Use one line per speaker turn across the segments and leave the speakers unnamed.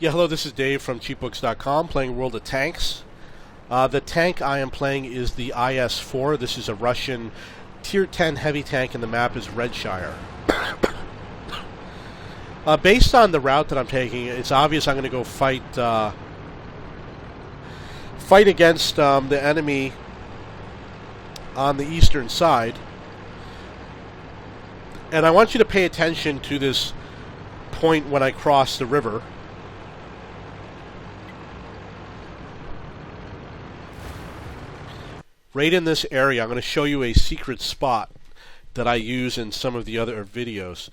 Yeah, hello, this is Dave from cheapbooks.com playing World of Tanks. The tank I am playing is the IS4. This is a Russian Tier 10 heavy tank, and the map is Redshire. Based on the route that I'm taking, it's obvious I'm going to go fight against the enemy on the eastern side. And I want you to pay attention to this point when I cross the river. Right in this area, I'm going to show you a secret spot that I use in some of the other videos.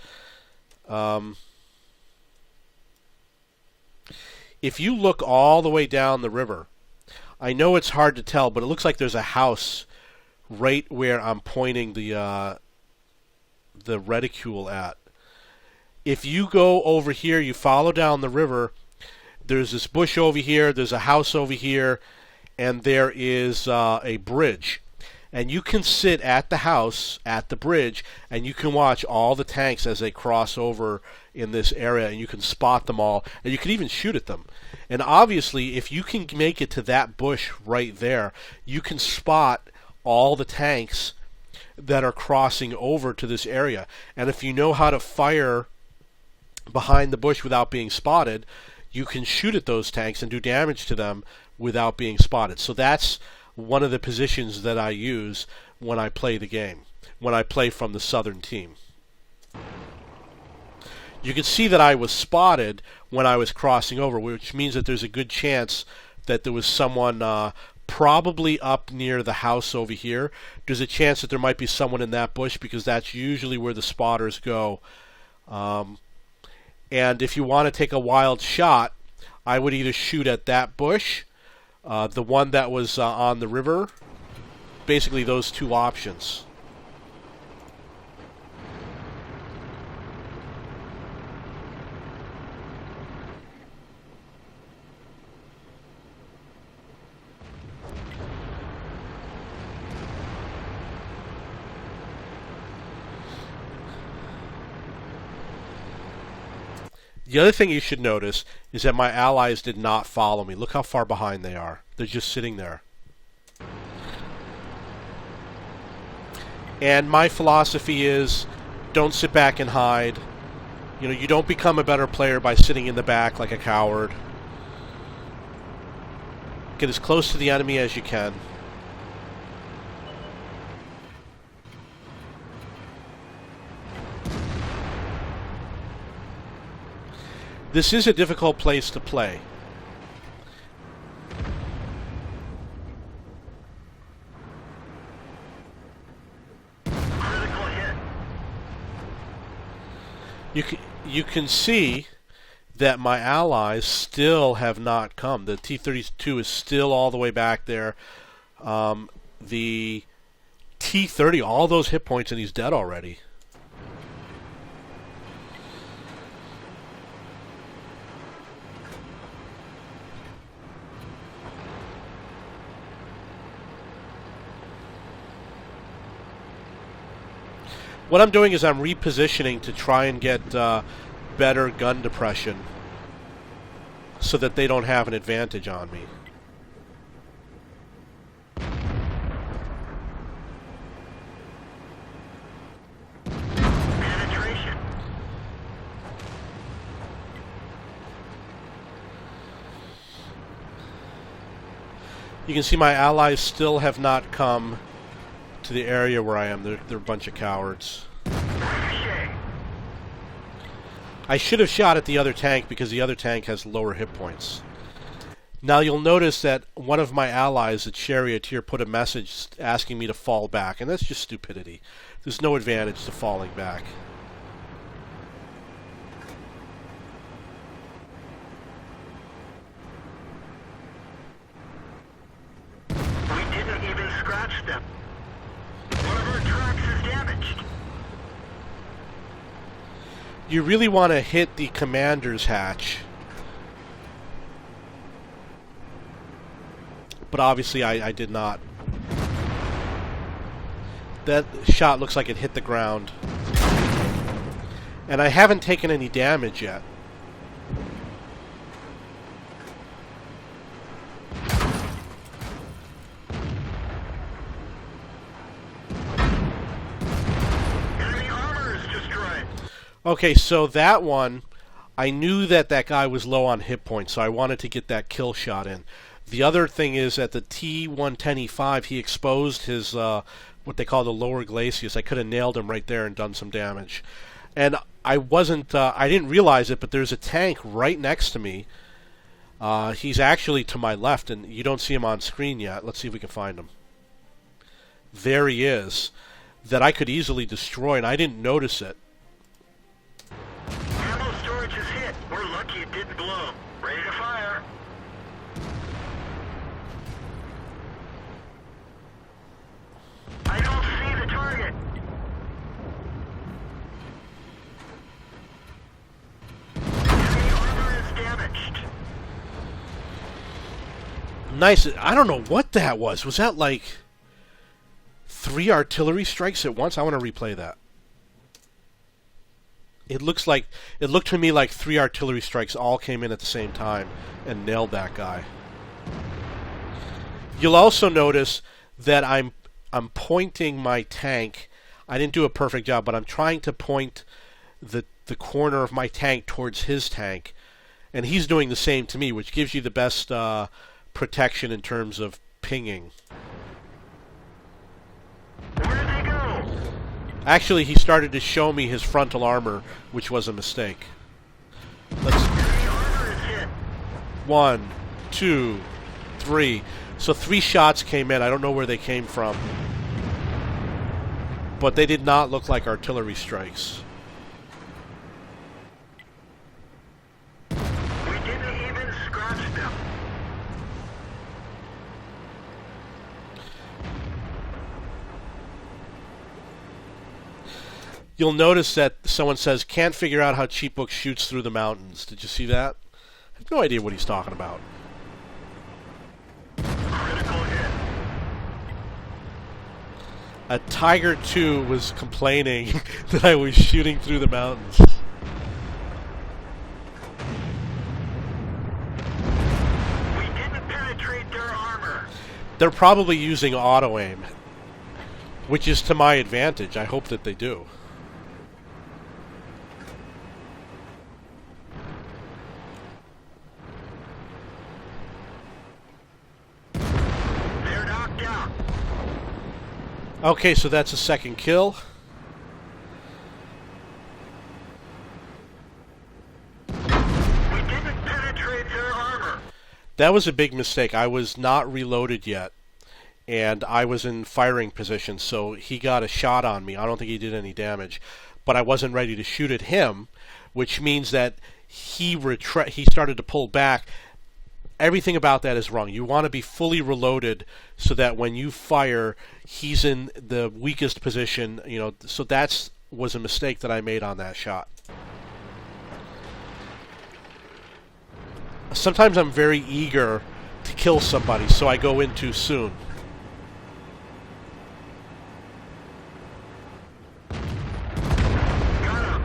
If you look all the way down the river, I know it's hard to tell, but it looks like there's a house right where I'm pointing the reticule at. If you go over here, you follow down the river, there's this bush over here, there's a house over here, and there is a bridge. And you can sit at the house, at the bridge, and you can watch all the tanks as they cross over in this area, and you can spot them all, and you can even shoot at them. And obviously, if you can make it to that bush right there, you can spot all the tanks that are crossing over to this area. And if you know how to fire behind the bush without being spotted, you can shoot at those tanks and do damage to them without being spotted. So that's one of the positions that I use when I play the game, when I play from the southern team. You can see that I was spotted when I was crossing over, which means that there's a good chance that there was someone probably up near the house over here. There's a chance that there might be someone in that bush because that's usually where the spotters go. And if you want to take a wild shot, I would either shoot at that bush, the one that was on the river, basically those two options. The other thing you should notice is that my allies did not follow me. Look how far behind they are. They're just sitting there. And my philosophy is, don't sit back and hide. You know, you don't become a better player by sitting in the back like a coward. Get as close to the enemy as you can. This is a difficult place to play. You can see that my allies still have not come. The T-32 is still all the way back there. The T-30, all those hit points, and he's dead already. What I'm doing is I'm repositioning to try and get better gun depression so that they don't have an advantage on me.
Penetration.
You can see my allies still have not come to the area where I am. They're a bunch of cowards. I should have shot at the other tank because the other tank has lower hit points. Now you'll notice that one of my allies, the charioteer, put a message asking me to fall back, and that's just stupidity. There's no advantage to falling back.
We didn't even scratch them. One of our tracks is damaged.
You really want to hit the commander's hatch. But obviously I did not. That shot looks like it hit the ground. And I haven't taken any damage yet. Okay, so that one, I knew that that guy was low on hit points, so I wanted to get that kill shot in. The other thing is at the T-110E5, he exposed his what they call the lower glacis. I could have nailed him right there and done some damage. And I didn't realize it, but there's a tank right next to me. He's actually to my left, and you don't see him on screen yet. Let's see if we can find him. There he is, that I could easily destroy, and I didn't notice it.
Ammo storage is hit. We're lucky it didn't blow. Ready to fire. I don't see the target. Enemy armor is damaged.
Nice. I don't know what that was. Was that like 3 artillery strikes at once? I want to replay that. It looked to me like 3 artillery strikes all came in at the same time and nailed that guy. You'll also notice that I'm pointing my tank. I didn't do a perfect job, but I'm trying to point the corner of my tank towards his tank, and he's doing the same to me, which gives you the best protection in terms of pinging.
Where did they go?
Actually, he started to show me his frontal armor, which was a mistake. Let's.
Enemy armor is hit.
1, 2, 3. So 3 shots came in. I don't know where they came from, but they did not look like artillery strikes.
We didn't even scratch them.
You'll notice that someone says, can't figure out how Cheap Book shoots through the mountains. Did you see that? I have no idea what he's talking about.
Critical hit.
A Tiger 2 was complaining that I was shooting through the mountains.
We didn't penetrate their armor.
They're probably using auto-aim, which is to my advantage. I hope that they do.
They're knocked out.
Okay, so that's a second kill.
We didn't penetrate their armor.
That was a big mistake. I was not reloaded yet, and I was in firing position, so he got a shot on me. I don't think he did any damage, but I wasn't ready to shoot at him, which means that he started to pull back. Everything about that is wrong. You want to be fully reloaded so that when you fire, he's in the weakest position. You know, so that was a mistake that I made on that shot. Sometimes I'm very eager to kill somebody, so I go in too soon.
Got him.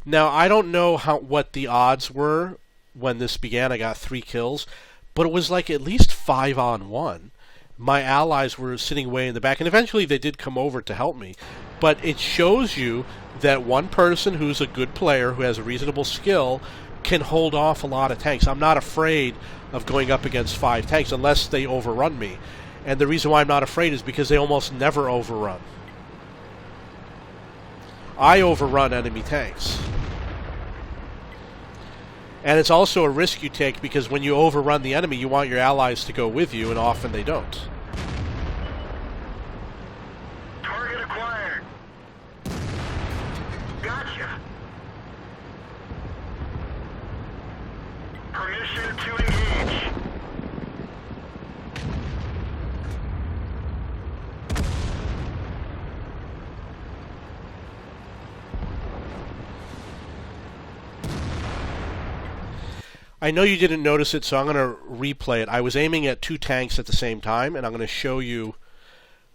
Now, I don't know what the odds were when this began. I got 3 kills, but it was like at least 5-on-1. My allies were sitting way in the back, and eventually they did come over to help me. But it shows you that one person who's a good player, who has a reasonable skill, can hold off a lot of tanks. I'm not afraid of going up against 5 tanks unless they overrun me. And the reason why I'm not afraid is because they almost never overrun. I overrun enemy tanks. And it's also a risk you take because when you overrun the enemy, you want your allies to go with you, and often they don't.
Target acquired. Gotcha. Permission to engage.
I know you didn't notice it, so I'm going to replay it. I was aiming at 2 tanks at the same time, and I'm going to show you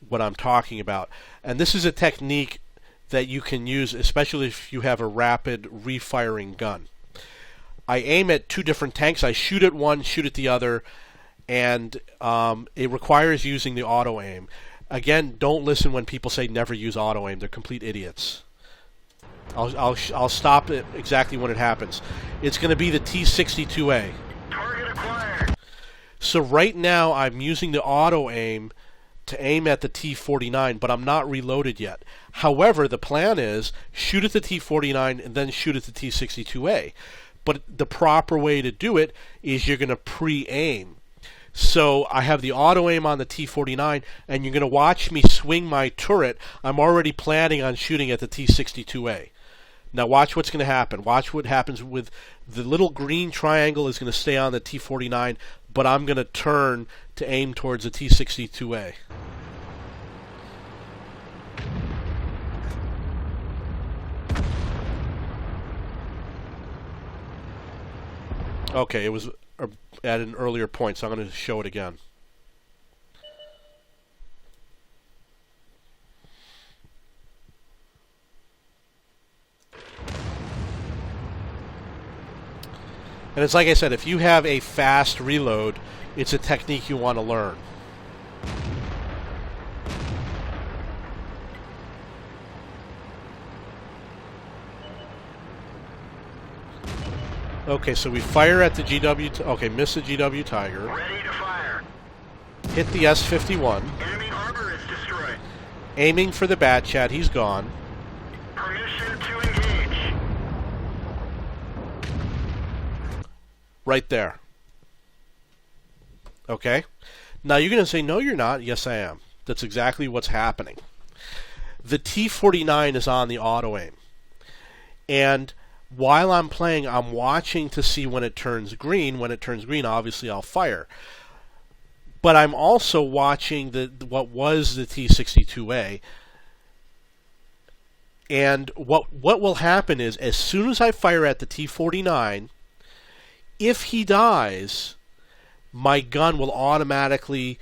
what I'm talking about. And this is a technique that you can use, especially if you have a rapid refiring gun. I aim at 2 different tanks. I shoot at one, shoot at the other, and it requires using the auto aim. Again, don't listen when people say never use auto aim. They're complete idiots. I'll stop it exactly when it happens. It's going to be the T-62A.
Target acquired.
So right now I'm using the auto aim to aim at the T-49, but I'm not reloaded yet. However, the plan is shoot at the T-49 and then shoot at the T-62A. But the proper way to do it is you're going to pre-aim. So I have the auto aim on the T-49, and you're going to watch me swing my turret. I'm already planning on shooting at the T-62A. Now watch what's going to happen. Watch what happens with the little green triangle is going to stay on the T-49, but I'm going to turn to aim towards the T-62A. Okay, it was at an earlier point, so I'm going to show it again. And it's like I said, if you have a fast reload, it's a technique you want to learn. Okay, so we fire at the GW... Okay, miss the GW Tiger.
Ready to fire.
Hit the S-51.
Enemy armor is destroyed.
Aiming for the Bat Chat. He's gone.
Permission to engage.
Right there. Okay? Now you're going to say, no, you're not. Yes, I am. That's exactly what's happening. The T-49 is on the auto aim. And while I'm playing, I'm watching to see when it turns green. When it turns green, obviously I'll fire. But I'm also watching what was the T-62A. And what will happen is, as soon as I fire at the T-49, if he dies, my gun will automatically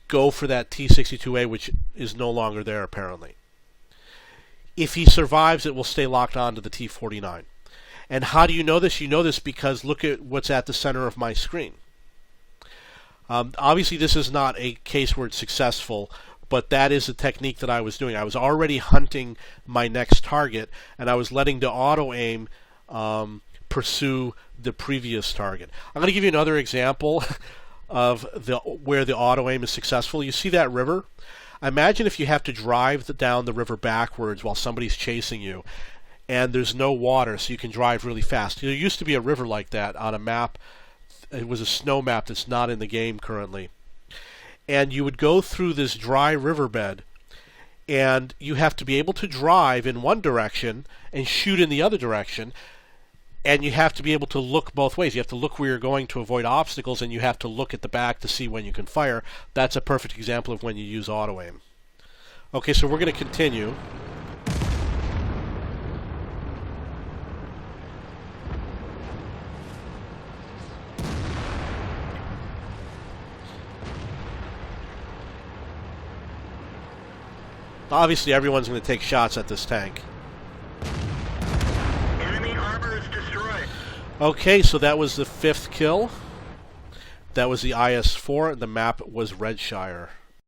go for that T-62A, which is no longer there apparently. If he survives, it will stay locked onto the T-49. And how do you know this? You know this because look at what's at the center of my screen. Obviously, this is not a case where it's successful, but that is a technique that I was doing. I was already hunting my next target, and I was letting the auto aim pursue the previous target. I'm going to give you another example of where the auto aim is successful. You see that river? Imagine if you have to drive down the river backwards while somebody's chasing you, and there's no water, so you can drive really fast. There used to be a river like that on a map. It was a snow map that's not in the game currently. And you would go through this dry riverbed, and you have to be able to drive in one direction and shoot in the other direction, and you have to be able to look both ways. You have to look where you're going to avoid obstacles, and you have to look at the back to see when you can fire. That's a perfect example of when you use auto aim. Okay, so we're going to continue. Obviously, everyone's going to take shots at this tank.
Enemy armor is destroyed.
Okay, so that was the 5th kill. That was the IS4. The map was Redshire.